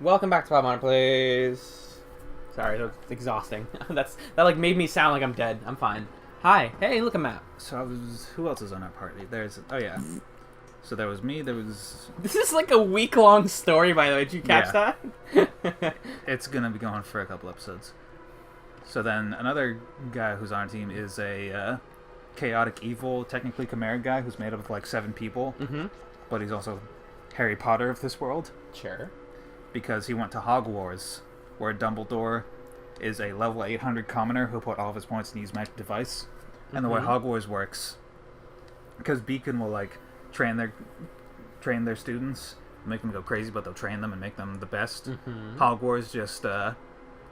Welcome back to Pop Plays. Sorry, that was exhausting. That like made me sound like I'm dead. I'm fine. Hi. Hey, look at map. So who else is on our party? Oh yeah. So there was me, there was... This is like a week-long story, by the way. Did you catch that? It's gonna be going for a couple episodes. So then another guy who's on our team is a chaotic evil, technically chimera guy who's made up of like 7 people. Mm-hmm. But he's also Harry Potter of this world. Sure. Because he went to Hogwarts, where Dumbledore is a level 800 commoner who put all of his points in his magic device. And the way Hogwarts works, because Beacon will like train their students, make them go crazy, but they'll train them and make them the best. Hogwarts just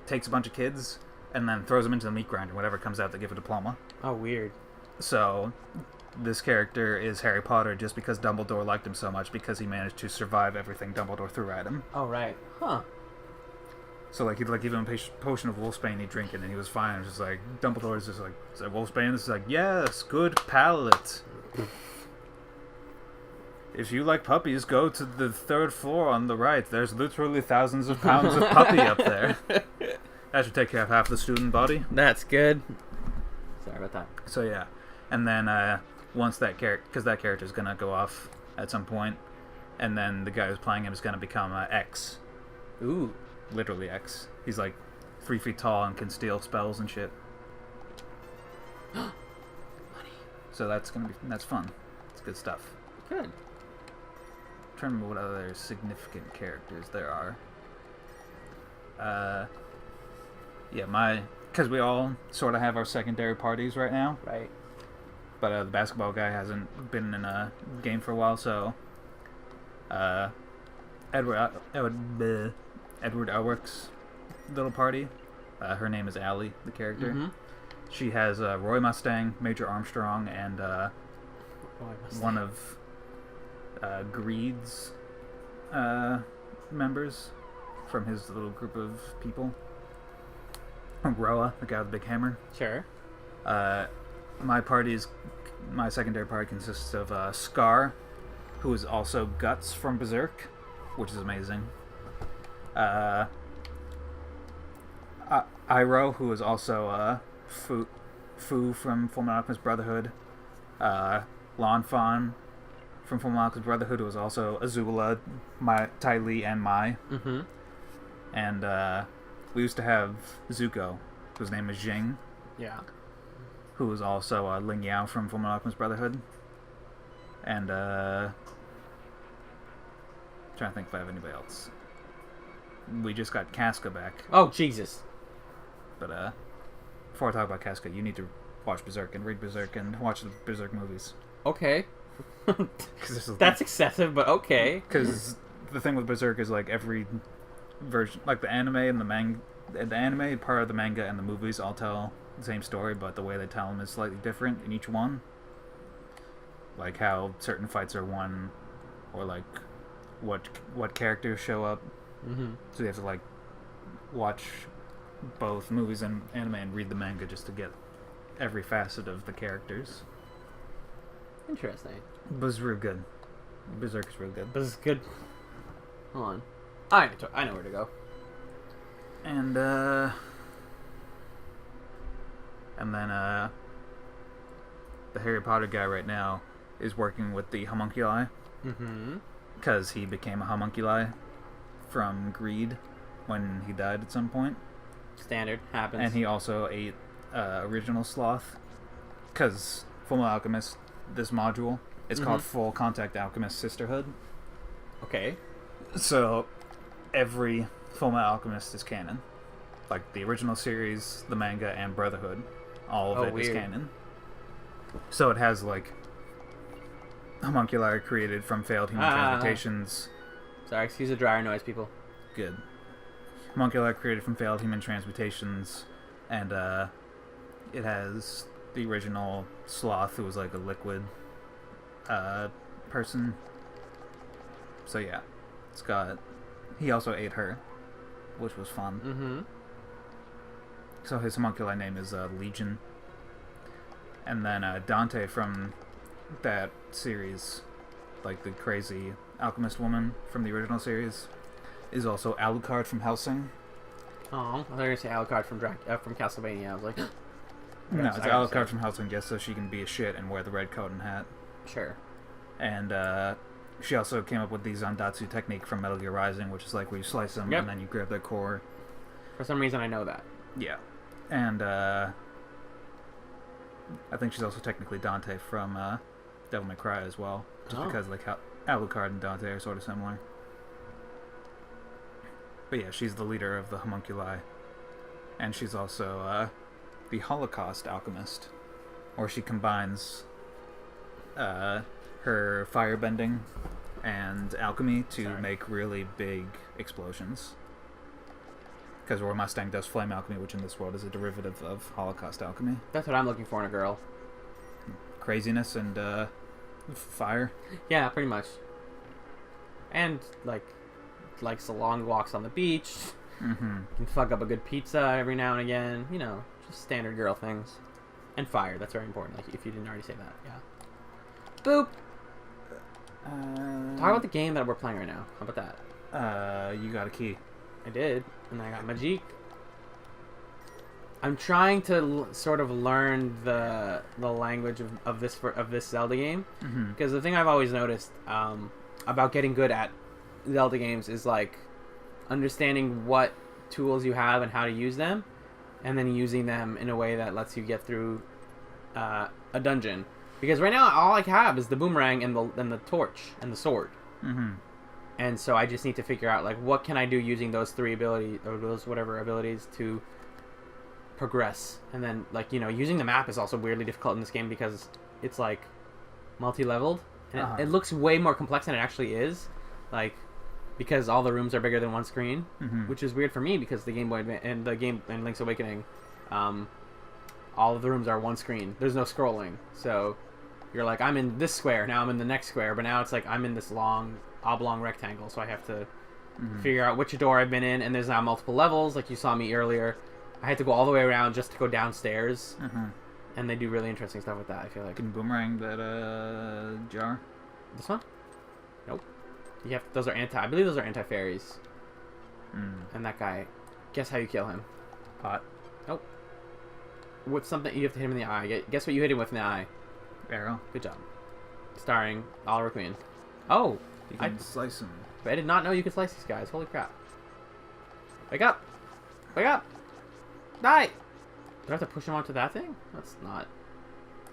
takes a bunch of kids and then throws them into the meat grinder. Whatever comes out, they give a diploma. Oh, weird. So this character is Harry Potter just because Dumbledore liked him so much, because he managed to survive everything Dumbledore threw at him. Oh, right. Huh. So like he'd like give him a potion of wolfsbane, he'd drink it and he was fine. It was just like Dumbledore's just like, is that wolfsbane? This is like, yes, good palate. If you like puppies, go to the 3rd floor on the right. There's literally thousands of pounds of puppy up there. That should take care of half the student body. That's good. Sorry about that. So yeah, and then once that character, because that character is gonna go off at some point, and then the guy who's playing him is gonna become X. Ooh. Literally X. He's like 3 feet tall and can steal spells and shit. Money. So that's fun. It's good stuff. Good. I'm trying to remember what other significant characters there are. Yeah, because we all sort of have our secondary parties right now. Right. But the basketball guy hasn't been in a game for a while, so Edward Elric's little party. Her name is Allie, the character. Mm-hmm. She has Roy Mustang, Major Armstrong, and one of Greed's members from his little group of people. Roa, the guy with the big hammer. Sure. My secondary party consists of Scar, who is also Guts from Berserk, which is amazing. Iroh, who is also Fu from Fullmetal Alchemist Brotherhood. Lan Fan from Fullmetal Alchemist Brotherhood, who is also Azula, Ty Lee, and Mai. Mm-hmm. And we used to have Zuko, whose name is Jing. Yeah. Who is also Ling Yao from Fullmetal Alchemist Brotherhood. And trying to think if I have anybody else. We just got Casca back. Oh, Jesus. But before I talk about Casca, you need to watch Berserk and read Berserk and watch the Berserk movies. Okay. That's excessive, but okay. Because the thing with Berserk is like every version, like the anime and the anime part of the manga and the movies all tell the same story, but the way they tell them is slightly different in each one. Like how certain fights are won, or like what characters show up. Mm-hmm. So you have to like watch both movies and anime and read the manga just to get every facet of the characters. Interesting. But it's real good. Berserk is real good. This is good. Hold on. I know where to go. And then the Harry Potter guy right now is working with the homunculi. Mm-hmm. Because he became a homunculi from greed when he died at some point. Standard. Happens. And he also ate original sloth. Because Fullmetal Alchemist, this module, is called Full Contact Alchemist Sisterhood. Okay. So every Fullmetal Alchemist is canon. Like the original series, the manga, and Brotherhood. All of it is canon. So it has like homunculi created from failed human transmutations. Sorry, excuse the dryer noise, people. Good. Homunculi created from failed human transmutations, and it has the original sloth, who was like a liquid person. So yeah, it's got. He also ate her, which was fun. Mm-hmm. So his homunculi name is Legion. And then Dante from that series, like the crazy alchemist woman from the original series, is also Alucard from Helsing. Oh, I thought you were going to say Alucard from Castlevania. I was like... No, it's Alucard from Helsing just so she can be a shit and wear the red coat and hat. Sure. And she also came up with the Zandatsu technique from Metal Gear Rising, which is like where you slice them and then you grab their core. For some reason, I know that. Yeah. And I think she's also technically Dante from Devil May Cry as well. Just because like how Alucard and Dante are sort of similar. But yeah, she's the leader of the homunculi. And she's also the Holocaust alchemist. Or she combines her firebending and alchemy to make really big explosions. Because Roy Mustang does flame alchemy, which in this world is a derivative of Holocaust alchemy. That's what I'm looking for in a girl. Craziness and fire. Yeah, pretty much. And likes the long walks on the beach. Mm-hmm. Can fuck up a good pizza every now and again. You know, just standard girl things. And fire. That's very important. Like if you didn't already say that, yeah. Boop. Talk about the game that we're playing right now. How about that? You got a key. I did, and I got Magic. I'm trying to sort of learn the language of this Zelda game, because the thing I've always noticed about getting good at Zelda games is like understanding what tools you have and how to use them, and then using them in a way that lets you get through a dungeon. Because right now all I have is the boomerang and the torch and the sword. Mm-hmm. And so I just need to figure out like what can I do using those three abilities or those whatever abilities to progress. And then like, you know, using the map is also weirdly difficult in this game because it's like multi-leveled and it looks way more complex than it actually is. Like because all the rooms are bigger than one screen, which is weird for me because the Game Boy and the game and Link's Awakening, all of the rooms are one screen. There's no scrolling. So you're like, I'm in this square, now I'm in the next square, but now it's like I'm in this long oblong rectangle, so I have to figure out which door I've been in, and there's now multiple levels, like you saw me earlier. I had to go all the way around just to go downstairs, and they do really interesting stuff with that, I feel like. Can you boomerang that jar? This one? Nope. You have those are I believe those are anti-fairies. And that guy, guess how you kill him? Pot. Nope. With something, you have to hit him in the eye. Guess what you hit him with in the eye? Arrow. Good job. Starring Oliver Queen. Oh! You can slice him. I did not know you could slice these guys. Holy crap. Wake up! Wake up! Die! Do I have to push him onto that thing? That's not...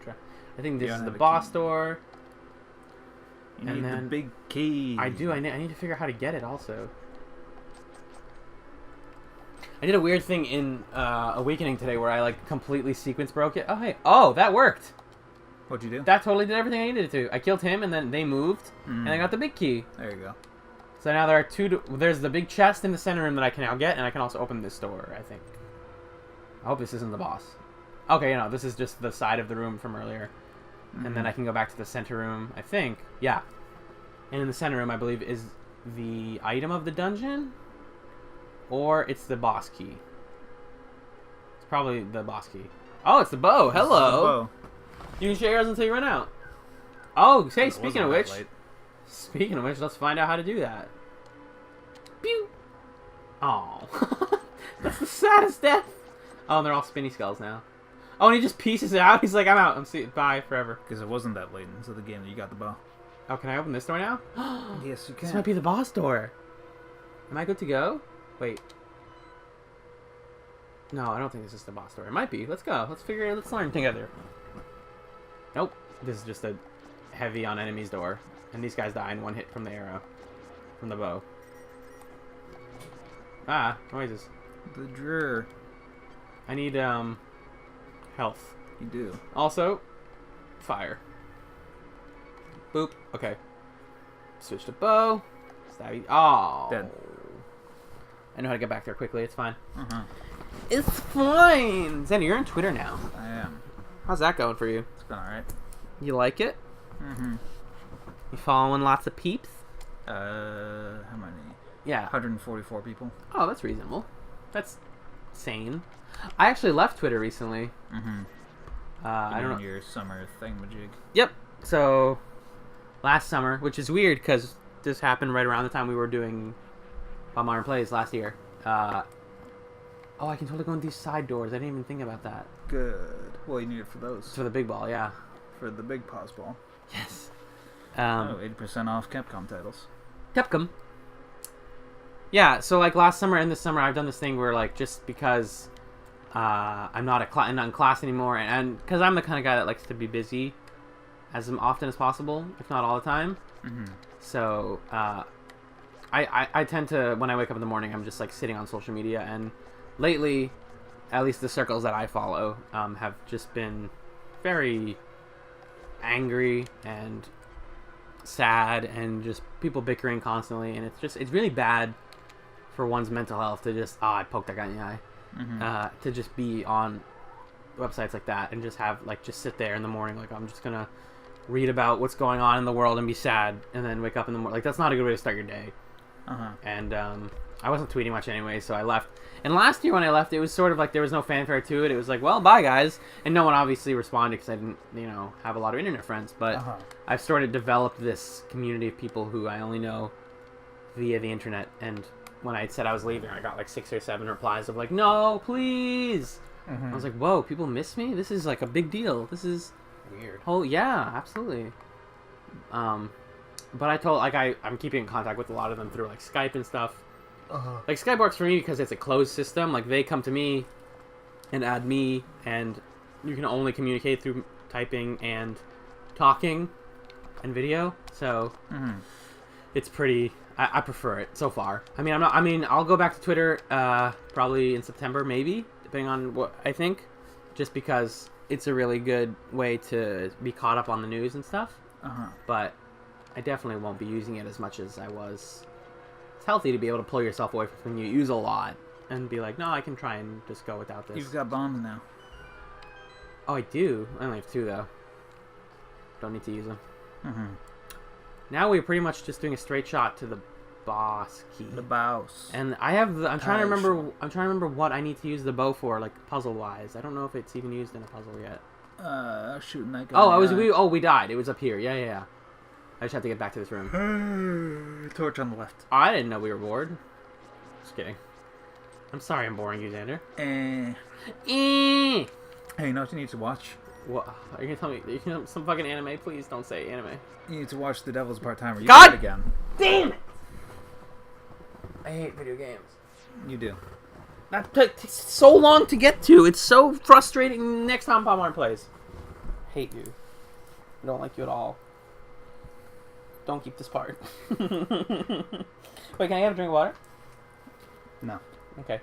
I think this is the boss door. You need the big key. I do. I need to figure out how to get it also. I did a weird thing in Awakening today where I like completely sequence broke it. Oh, hey. Oh, that worked! What'd you do? That totally did everything I needed it to. I killed him, and then they moved, and I got the big key. There you go. So now there are two... There's the big chest in the center room that I can now get, and I can also open this door, I think. I hope this isn't the boss. Okay, no, this is just the side of the room from earlier. And then I can go back to the center room, I think. Yeah. And in the center room, I believe, is the item of the dungeon? Or it's the boss key. It's probably the boss key. Oh, it's the bow! Hello! You can share yours until you run out. Oh, hey, speaking of which, let's find out how to do that. Pew! Oh, that's the saddest death. Oh, and they're all spinny skulls now. Oh, and he just pieces it out. He's like, I'm out. Bye forever. Because it wasn't that late into the game that you got the bow. Oh, can I open this door now? Yes, you can. This might be the boss door. Am I good to go? Wait. No, I don't think this is the boss door. It might be. Let's go. Let's learn together. Nope. This is just a heavy on enemies door. And these guys die in one hit from the arrow. From the bow. Ah, noises. The drawer. I need, health. You do. Also, fire. Boop. Okay. Switch to bow. Stabby. Oh. Dead. I know how to get back there quickly. It's fine. Uh-huh. It's fine! Zenny, you're on Twitter now. I am. How's that going for you? It's been alright. You like it? Mm-hmm. You following lots of peeps? How many? Yeah. 144 people. Oh, that's reasonable. That's sane. I actually left Twitter recently. Mm-hmm. I don't know. Your summer thingamajig. Yep. So, last summer, which is weird because this happened right around the time we were doing Bob Martin Plays last year. Oh, I can totally go in these side doors. I didn't even think about that. Good. Well, you need it for those. For the big ball, yeah. For the big pause ball. Yes. 80% off Capcom titles. Capcom. Yeah, so like last summer and this summer, I've done this thing where like just because I'm not in class anymore, and because I'm the kind of guy that likes to be busy as often as possible, if not all the time. Mm-hmm. So I tend to, when I wake up in the morning, I'm just like sitting on social media, and lately, at least the circles that I follow have just been very angry and sad, and just people bickering constantly, and it's really bad for one's mental health to just I poked that guy in the eye. Mm-hmm. To just be on websites like that and just have like just sit there in the morning like I'm just gonna read about what's going on in the world and be sad and then wake up in the morning. Like that's not a good way to start your day. And I wasn't tweeting much anyway, so I left. And last year when I left, it was sort of like there was no fanfare to it. It was like, well, bye guys, and no one obviously responded because I didn't, have a lot of internet friends. But I've sort of developed this community of people who I only know via the internet. And when I said I was leaving, I got like 6 or 7 replies of like, no, please. Mm-hmm. I was like, whoa, people miss me? This is like a big deal. This is weird. Oh yeah, absolutely. But I told I'm keeping in contact with a lot of them through like Skype and stuff. Like Skype works for me because it's a closed system. Like they come to me and add me, and you can only communicate through typing and talking and video. So it's pretty. I prefer it so far. I'll go back to Twitter probably in September, maybe, depending on what I think, just because it's a really good way to be caught up on the news and stuff. But I definitely won't be using it as much as I was. It's healthy to be able to pull yourself away from something you use a lot and be like, no, I can try and just go without this. You've got bombs now. Oh, I do. I only have 2 though. Don't need to use them. Now we're pretty much just doing a straight shot to the boss key. The boss. And I have I'm trying to remember. I'm trying to remember what I need to use the bow for, like puzzle wise. I don't know if it's even used in a puzzle yet. Shooting that guy. We died. It was up here. Yeah. I just have to get back to this room. Torch on the left. I didn't know we were bored. Just kidding. I'm sorry I'm boring you, Xander. Hey, you know what you need to watch? What? Are you gonna tell me? You can some fucking anime? Please don't say anime. You need to watch The Devil's Part-Timer. You God do it again. Damn it! I hate video games. You do. That takes so long to get to. It's so frustrating. Next time Bob Martin Plays. Hate you. I don't like you at all. Don't keep this part. Wait, can I have a drink of water? No. Okay.